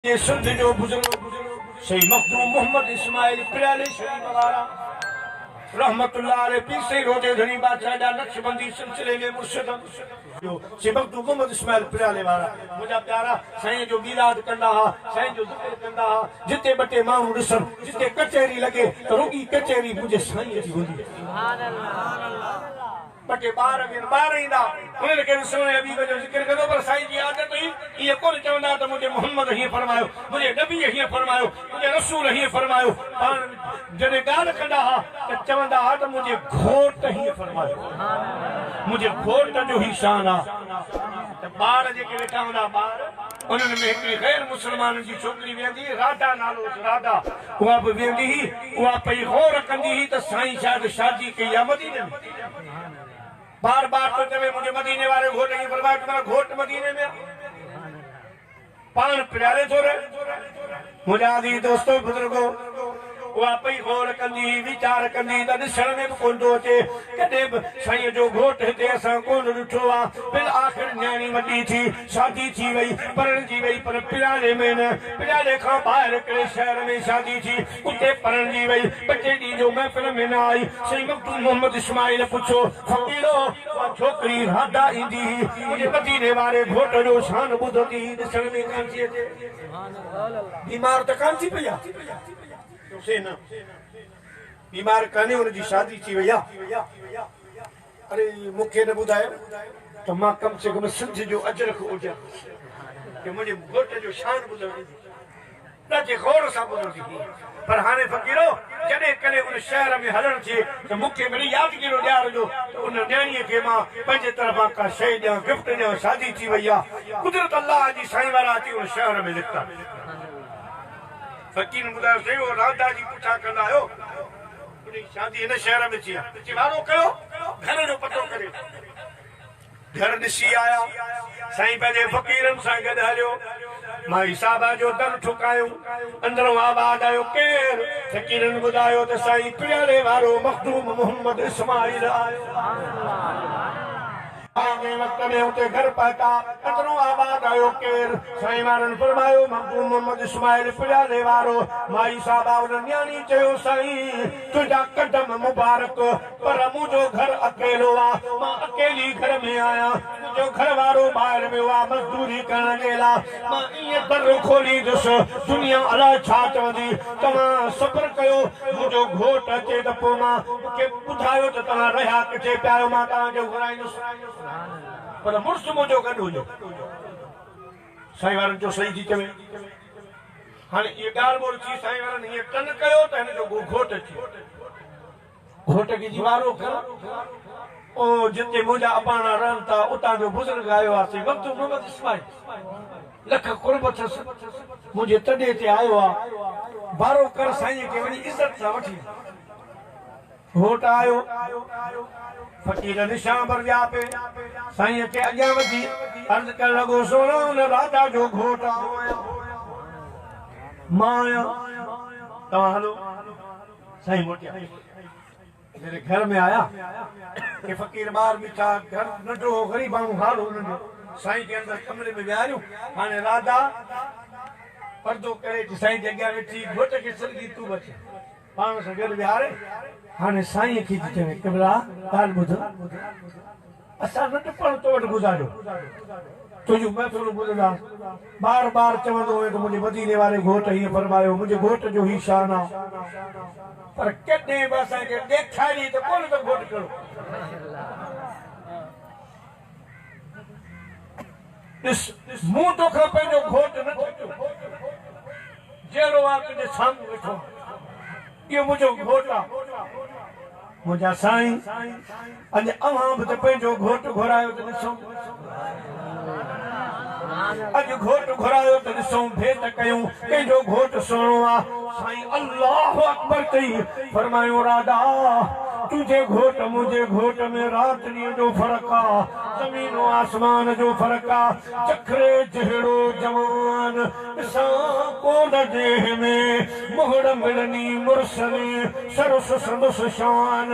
ये सिंध जो बुजुर्ग सही मखदूम मोहम्मद इस्माइल प्याले शरीफ वाला रहमतुल्लाह अलैह पीर से रोजे धनी बादशाह दा नक्शबंदी सिलसिले में मुर्शिद जो सही मखदूम मोहम्मद इस्माइल प्याले वाला मुझा प्यारा साईं जो मीलाद कंदा हा साईं जो जिक्र कंदा हा जिते बटे माण्हू ॾिसण जिते कचहरी लगे तो रुगी कचहरी मुझे साईं जी हुंदी सुभान अल्लाह बटे बार ईंदा उन्हनि खे सोने हबीब जो जिक्र कंदो पर साईं जी आदत हुई इहे कोन चवंदा त मुंहिंजे मोहम्मद हीअं फरमायो मुंहिंजे नबी हीअं फरमायो मुंहिंजे रसूल हीअं फरमायो पाण जॾहिं ॻाल्हि कंदा हा त चवंदा हा त मुंहिंजे घोट हीअं फरमायो मुंहिंजे घोट जो ही शान आहे त ॿार जेके वेठा हूंदा ॿार उन्हनि में हिकिड़ी गैर मुस्लमान जी छोकिरी वेंदी राधा नालो राधा उहा बि वेंदी हुई उहा पई गौर कंदी हुई त साईं शायदि शादी कई आहे मदीने में बार बार तो चवे मुझे मदीने वाले घोट की फरमाया तुम्हारा घोट मदीने में पान प्यारे थोड़े मुझे दोस्तों बुजुर्गो उहा पई गौर कंदी वीचार कंदी त ॾिसण में बि कोन थो अचे कॾहिं बि साईं जो घोट हिते असां कोन ॾिठो आहे फिर आख़िर न्याणी वॾी थी शादी थी वई परणजी वई पर पिराले में न पिराले खां ॿाहिरि हिकिड़े शहर में शादी थी उते परणजी वई ॿ टे ॾींहं जो महफ़िल में न आई साईं मखदूम मोहम्मद इस्माइल पुछो फ़क़ीरो उहा छोकिरी राधा ईंदी हुई मुंहिंजे मदीने वारे घोट जो शान ॿुधंदी ॾिसण में कान थी अचे बीमार त कान थी पई आहे बीमार कान्हे उनजी शादी थी वई आहे अरे मूंखे न ॿुधायो त मां कम से कम सिंध जो अजरक हुजां कि मुंहिंजे घोट जो शान ॿुधंदी ॾाढे गौर सां ॿुधंदी पर हाणे फ़क़ीरो जॾहिं कॾहिं उन शहर में हलण थिए त मूंखे वरी यादगिरो ॾियारजो त उन न्याणीअ खे मां पंहिंजे तरफ़ां का शइ ॾियां गिफ्ट ॾियां शादी थी वई आहे कुदरत अल्लाह जी साईं वारा अची उन शहर में निकिता फकीर ॿुधायो सही वो राधा जी पुछा कंदा आहियो उनजी शादी हिन शहर में थी आहे वारो कयो घर जो पतो करे घर ॾिसी आया साईं पंहिंजे फ़कीरनि सां गॾु हलियो मां हिसाबा जो दर ठुकायो अंदरों आवाज़ आयो केरु फ़कीरनि ॿुधायो त साईं प्यारे वारो मखदूम मोहम्मद इस्माइल आयो वक्त में उते घर पहुता अंदरों आवाज़ आयो केर साईं वारनि फरमायो मखदूम मोहम्मद इस्माइल प्यारे वारो माई साहबा उन न्याणी चयो साईं तुंहिंजा कदम मुबारक पर मुंहिंजो घर अकेलो आहे मां अकेली घर में आहियां मुंहिंजो घर वारो ॿाहिरि वियो आहे मज़दूरी करण जे लाइ मां ईअं दर खोली ॾिस दुनिया अलाए छा चवंदी तव्हां सब्र कयो मुंहिंजो घोट अचे त पोइ मां मूंखे ॿुधायो त तव्हां रहिया किथे पिया आहियो मां तव्हांजो घुराईंदुसि पर मुड़ुस मुंहिंजो गॾु हुजो साईं वारनि जो सही थी चवे हाणे इहा ॻाल्हि ॿोल थी साईं वारनि हीअं कन कयो त हिन जो घोट अची घोट खे जी वारो कर ओ जिते मुंहिंजा अबाणा रहनि था उतां जो बुज़ुर्ग आयो आहे साईं मखदूम मोहम्मद इस्माइल लख कुर्ब अथसि मुंहिंजे तॾे ते आयो आहे वारो कर साईं खे वञी इज़त सां वठी घोट आयो फकीर निशान पर विया पे साईं के अॻियां वधी अर्ज़ करण लॻो सोनो उन राधा जो घोट आयो मां आहियां तव्हां हलो साईं मोटिया मेरे घर में आया कि फकीर बाहर बीठा घर नंढो ग़रीब माण्हू हाल हुननि जो साईं के अंदर कमरे में विहारियो हाणे राधा पर्दो करे साईं जे अॻियां वेठी घोट खे सलगी तूं बच पाण सां गॾु विहारे हाणे साईं खे थी चवे कमला ॻाल्हि ॿुध असां न टिपण तो वटि गुज़ारियो तुंहिंजूं महफ़िलूं ॿुधंदा बार बार चवंदो हुयो त मुंहिंजे मदीने वारे घोट हीअं फरमायो मुंहिंजे घोट जो ही शान आहे पर कॾहिं बि असांखे ॾेखारी त कोन त घोट कहिड़ो ॾिस मूं तोखां पंहिंजो घोट न ठकियो जहिड़ो आहे तुंहिंजे साम्हूं वेठो इहो मुंहिंजो घोट आहे मुंहिंजा साईं अॼु अव्हां बि त पंहिंजो घोट घुरायो त ॾिसो अॼु घोट घुरायो त ॾिसूं भेट कयूं कंहिंजो घोट सुहिणो आहे साईं अल्लाह अकबर चई फरमायो राधा तुझे घोट मुझे घोट में रात ॾींहं जो फ़र्क़ु आहे, ज़मीन आसमान जो फ़र्क़ु आहे। चखरे जहिड़ो जवान ॾिसां कोन जेह में मोहर मिलनी मुरसली सरस संदस शान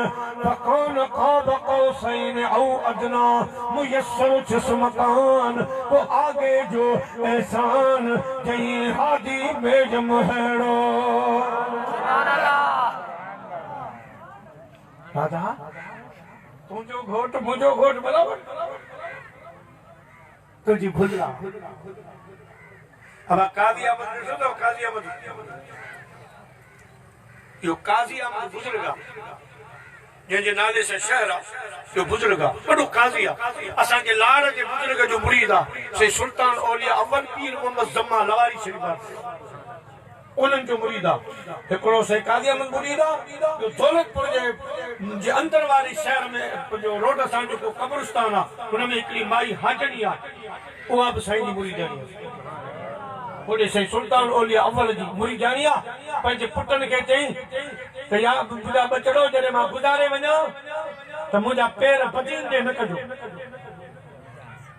फकान क़ाब क़ौसैन औ अदना मुयस्सर जिस्म कान तो आगे जो एहसान जहीं हादी बेजम हेड़ो। राधा तुझो घोट मुझो घोट बराबर तुझी भुल्ला। अब काजी अहमद ॾिसो तो काजी अहमद यो काजी अहमद बुजुर्ग जंहिंजे नाले से शहर आहे, यो बुजुर्ग आहे, वॾो काजी आहे। असांजे लाड़ जे बुजुर्ग जो मुरीद आहे से सुल्तान औलिया अव्वल पीर मोहम्मद जम्मा लवारी शरीफ उन्हनि जो मुरीद आहे। हिकिड़ो से काजी अहमद मुरीद आहे, जो दौलतपुर जे अंदर वारी शहर में जो रोड सां जेको कब्रिस्तान आहे हुन में हिकिड़ी माई हाजनी आहे, उहा बि साईं जी मुरीदानी आहे। होॾे साईं सुल्तान औलिया अव्वल जी मुरीदानी आहे। पंहिंजे पुटनि खे चई त या मुंहिंजा बचड़ो जॾहिं मां गुज़ारे वञा त मुंहिंजा पेर भॼींदे न कजो।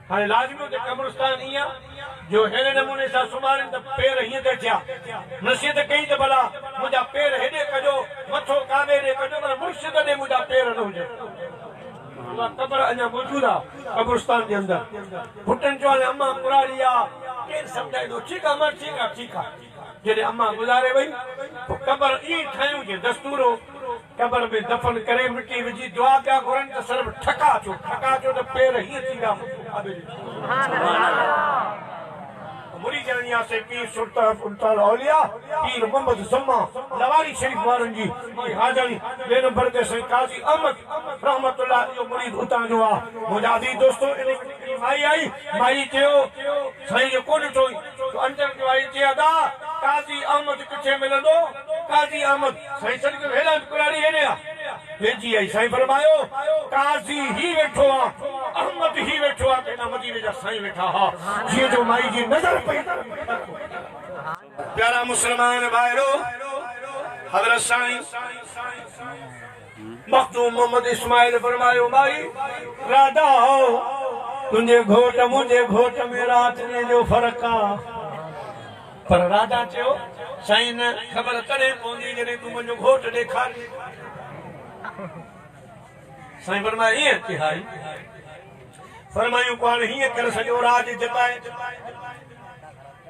हाणे लाज़मी हुते कब्रिस्तान ईअं जो अहिड़े नमूने सां सुम्हारनि त पेर हीअं ते थिया। नसीहत कई त भला मुंहिंजा पेर हेॾे कजो, मथो काबे ॾे कजो, पर मुर्शिद ॾे मुंहिंजा पेर न हुजे। कब्र अञा मौजूद आहे कब्रिस्तान जे अंदर। पुटनि चयो हाणे अम्मा कुराड़ी आहे, केरु सम्झाईंदो? ठीकु आहे मां ठीकु आहे ठीकु आहे। जॾहिं अम्मा गुज़ारे वई पोइ कब्र ईअं ठाहियूं जे दस्तूर हो, कब्र में दफ़न करे मिटी विझी दुआ पिया घुरनि त सिर्फ़ु ठका अचो त पेर हीअं थींदा। मुरीदानी से पीर सुल्तान औलिया पीर मोहम्मद जम्मा लवारी शरीफ वारनि जी हाजरी ॿिए नंबर ते साईं काजी अहमद रहमतुल्लाह जो मुरीद उतां जो आहे। मुंहिंजा अज़ीज़ दोस्तो इन माई आई, माई चयो साईं जो कोन ॾिठो तो अंदर जो आई चयो अदा काजी अहमद किथे मिलंदो? काजी अहमद साईं सॾ कयो हेॾा कुराड़ी हेॾे आहे। वेझी आई, साईं फरमायो काजी ही वेठो आहे, अहमद ही वेठो आहे, केॾा मदीने जा साईं वेठा हा। जीअं जो माई जी नज़र पई। प्यारा मुसलमान भाइरो, हज़रत साईं मखदूम मोहम्मद इस्माइल फरमायो माई राधा तुंहिंजे घोट मुंहिंजे घोट में रात ॾींहं जो फ़र्क़ु आहे। पर राधा चयो साईं न ख़बर तॾहिं पवंदी जॾहिं तूं मुंहिंजो घोट ॾेखारी। साईं फरमायो ईअं की हाई फरमायूं कोन हीअं करे सॼो राज जताए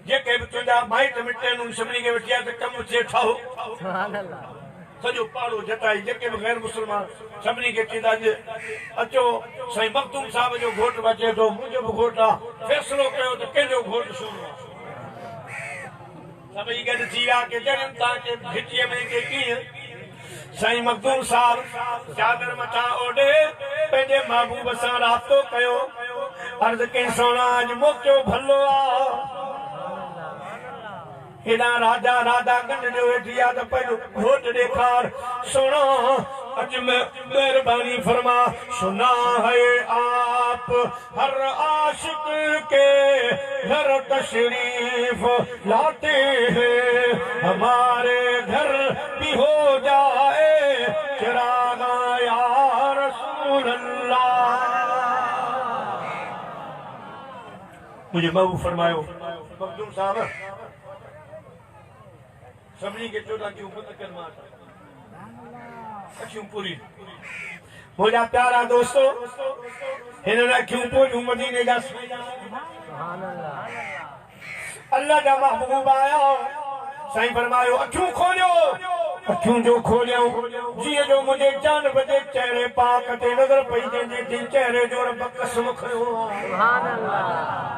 जेके बि तुंहिंजा माइट मिट आहिनि सभिनी खे वठी त कमु थिए ठाहो। सॼो पाड़ो जताई जेके बि गैर मुस्लमान सभिनी खे चईंदा अचो साईं मखदूम साहिब जो घोट बचे थो, मुंहिंजो बि घोट आहे, फ़ैसिलो कयो त कंहिंजो घोट सुहिणो आहे। सभई गॾु थी विया के ॼणनि था के भिटीअ में के कीअं। साईं मखदूम साहिब चादर मथां ओॾे पंहिंजे महबूब सां राब्तो कयो, अर्ज़ कई सोना अॼु मौक़ो भलो आहे। हेॾा राजा राधा गंढ जो वेठी आहे त पंहिंजो घोट ॾेखार सोना अॼु महिरबानी फरमा। सुना है आप हर आशिक के घर तशरीफ लाते हैं, हमारे घर भी हो जाए चिरागा या रसूल अल्लाह। मुझे महबूब फरमायो मखदूम साहब सभिनी खे चोॾहं अखियूं बंदि कर मां अखियूं पूरी। मुंहिंजा प्यारा दोस्तो हिननि अखियूं पूरियूं मदीने जा अल्लाह जा महबूब आया। साईं फरमायो अखियूं खोलियो, अखियूं जो खोलियो जीअं जो मुंहिंजे जान बजे चेहरे पाक ते नज़र पई जंहिंजे चेहरे जो रब कसम खयो।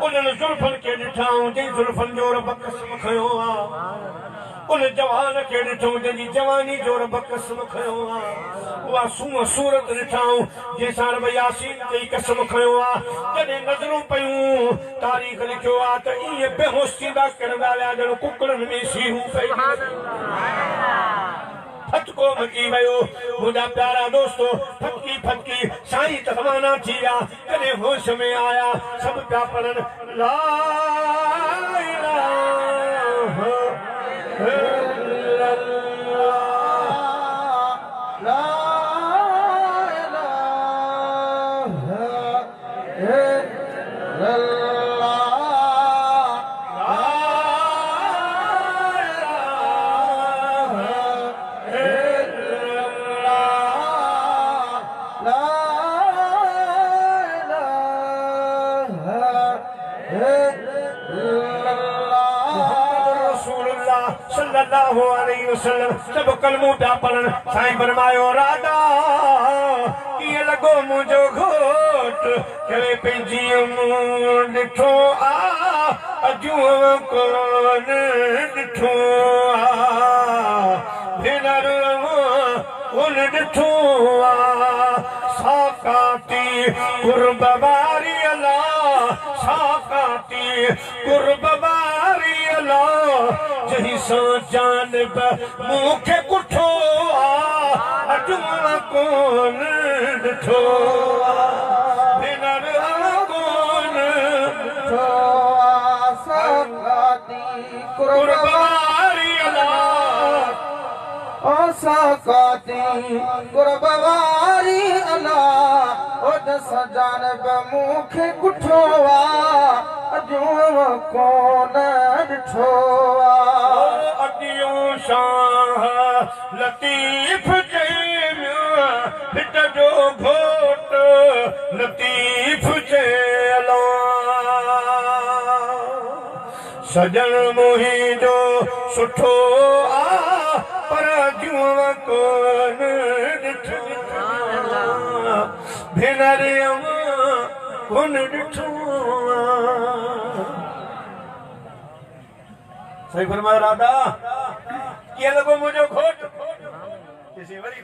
उन्हनि ज़ुल्फनि खे ॾिठाऊं जंहिं ज़ुल्फनि जो रब कसम खयो आहे। उन जवान खे ॾिठो जंहिंजी जवानी जो रब कसम खयो आहे। उहा सूरत ॾिठाऊं जंहिंसां रब यासीन चई कसम खयो आहे। जॾहिं नज़रूं पयूं तारीख़ लिखियो आहे त ईअं बेहोश थींदा किरंदा विया ॼण कुकड़नि में सीहूं पई। फटको मची वियो। मुंहिंजा प्यारा दोस्तो फटकी फटकी साईं त रवाना थी विया। कॾहिं होश में आया सभु पिया पढ़नि ला इलाहा इल्लल्लाह ला सल्लल्लाहु अलैहि वसल्लम सब कलमू पिया पढ़न। साईं फरमायो राधा कीअं लॻो मुंहिंजो घोट चवे पंहिंजी मूं ॾिठो आ अजूं कोन ॾिठो आ भेनर कोन ॾिठो आ साकाती कुर्ब वारी अल्लाह साकाती कुर्ब वारी अल्लाह जही सां जानब मूंखे कुठो आ अजूं कोन ॾिठो आ भेनर कोन ॾिठो आ साकाती कुर्ब वारी अल्लाह ओ साकाती कुर्ब वारी अल्लाह ओ दस जानब मूंखे कुठो आ अजूं कोन ॾिठो आ अॾियूं शाह लतीफ़ चयो हित जो घोट लतीफ़ चयो सजन मुंहिंजो सुठो आ पर अजूं कोन ॾिठो भेनर कोन ॾिठो सही फरमायो राधा कीअं लॻो मुंहिंजो घोट वरी